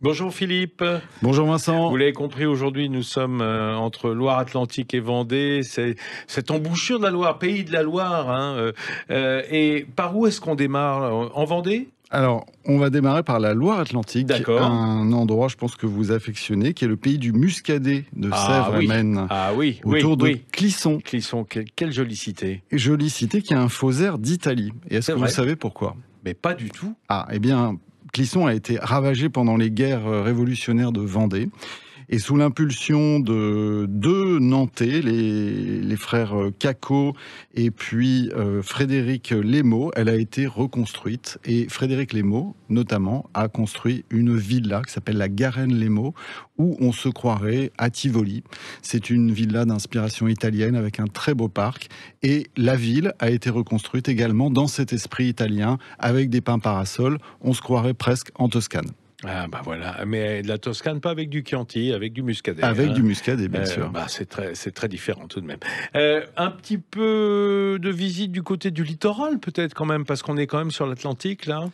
Bonjour Philippe. Bonjour Vincent. Vous l'avez compris, aujourd'hui nous sommes entre Loire-Atlantique et Vendée. C'est cette embouchure de la Loire, pays de la Loire. Et par où est-ce qu'on démarre? En Vendée? Alors, on va démarrer par la Loire-Atlantique, D'accord. un endroit, je pense que vous affectionnez, qui est le pays du muscadet de Sèvres et Maine, Ah oui, autour de oui. Clisson. Clisson, quelle jolie cité. Jolie cité qui a un faux air d'Italie. Et est-ce C'est que vous vrai. savez pourquoi? Mais pas du tout. Ah, eh bien, Clisson a été ravagé pendant les guerres révolutionnaires de Vendée. Et sous l'impulsion de deux Nantais, les frères Cacot et puis Frédéric Lémaud, elle a été reconstruite. Et Frédéric Lémaud, notamment, a construit une villa qui s'appelle la Garenne-Lémaud, où on se croirait à Tivoli. C'est une villa d'inspiration italienne avec un très beau parc. Et la ville a été reconstruite également dans cet esprit italien, avec des pins parasols. On se croirait presque en Toscane. Ah bah voilà, mais de la Toscane, pas avec du Chianti, avec du Muscadet. Avec du Muscadet, bien sûr. C'est très différent tout de même. Un petit peu de visite du côté du littoral peut-être quand même, parce qu'on est quand même sur l'Atlantique là.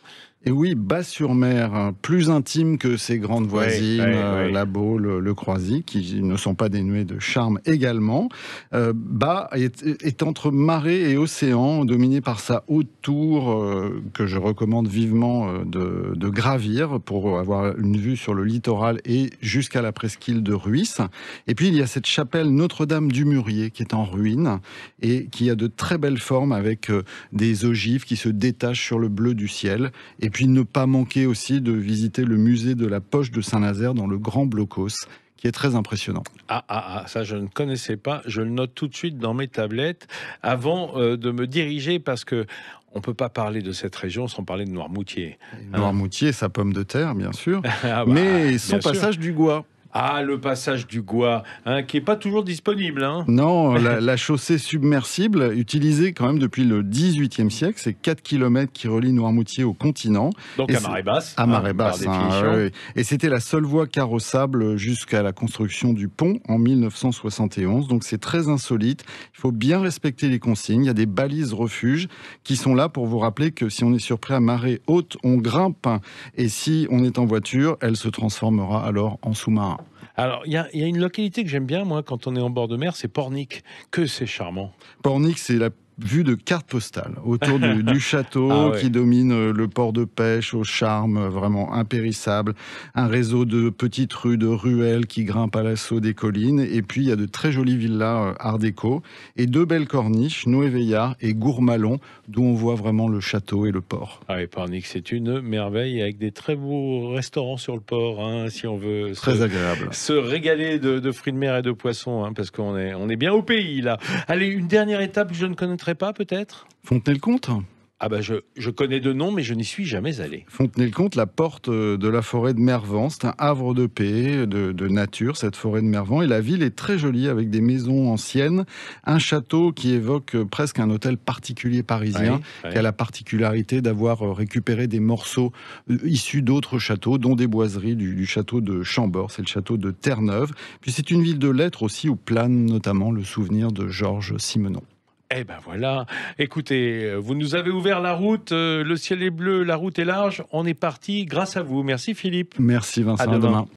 Et oui, Bas-sur-Mer, plus intime que ses grandes voisines, la Baule, le Croisic, qui ne sont pas dénués de charme également. Bas est entre marais et océan, dominé par sa haute tour, que je recommande vivement de gravir pour avoir une vue sur le littoral et jusqu'à la presqu'île de Ruisse. Et puis il y a cette chapelle Notre-Dame du Murier qui est en ruine et qui a de très belles formes avec des ogives qui se détachent sur le bleu du ciel. Et puis ne pas manquer aussi de visiter le musée de la Poche de Saint-Nazaire dans le Grand Blocos, qui est très impressionnant. Ça je ne connaissais pas, je le note tout de suite dans mes tablettes avant de me diriger, parce que on peut pas parler de cette région sans parler de Noirmoutier. Noirmoutier, sa pomme de terre, bien sûr, mais son passage du Gois. Ah, le passage du Gois, qui n'est pas toujours disponible. Non, la chaussée submersible, utilisée quand même depuis le XVIIIe siècle, c'est 4 km qui relient Noirmoutier au continent. Donc à marée basse. À marée basse, par définition. Oui. Et c'était la seule voie carrossable jusqu'à la construction du pont en 1971. Donc c'est très insolite. Il faut bien respecter les consignes. Il y a des balises refuges qui sont là pour vous rappeler que si on est surpris à marée haute, on grimpe. Et si on est en voiture, elle se transformera alors en sous-marin. Alors, il y a une localité que j'aime bien, moi, quand on est en bord de mer, c'est Pornic. Que c'est charmant. Pornic, c'est la vue de carte postale autour du château qui domine le port de pêche au charme vraiment impérissable. Un réseau de petites rues, de ruelles qui grimpent à l'assaut des collines. Et puis, il y a de très jolies villas art déco et deux belles corniches, Noé-Veillard et Gourmalon, d'où on voit vraiment le château et le port. Ah oui, Pornic, c'est une merveille avec des très beaux restaurants sur le port, si on veut agréable. Se régaler de fruits de mer et de poissons, parce qu'on est bien au pays, là. Allez, une dernière étape que je ne connaîtrais pas, peut-être? Fontenay-le-Comte. Je connais de nom, mais je n'y suis jamais allé. Fontenay-le-Comte, la porte de la forêt de Mervan, c'est un havre de paix, de nature, cette forêt de Mervan. Et la ville est très jolie, avec des maisons anciennes, un château qui évoque presque un hôtel particulier parisien, qui a la particularité d'avoir récupéré des morceaux issus d'autres châteaux, dont des boiseries du château de Chambord, c'est le château de Terre-Neuve. Puis c'est une ville de lettres aussi, où plane notamment le souvenir de Georges Simenon. Eh ben voilà, écoutez, vous nous avez ouvert la route, le ciel est bleu, la route est large, on est parti grâce à vous. Merci Philippe. Merci Vincent, à demain.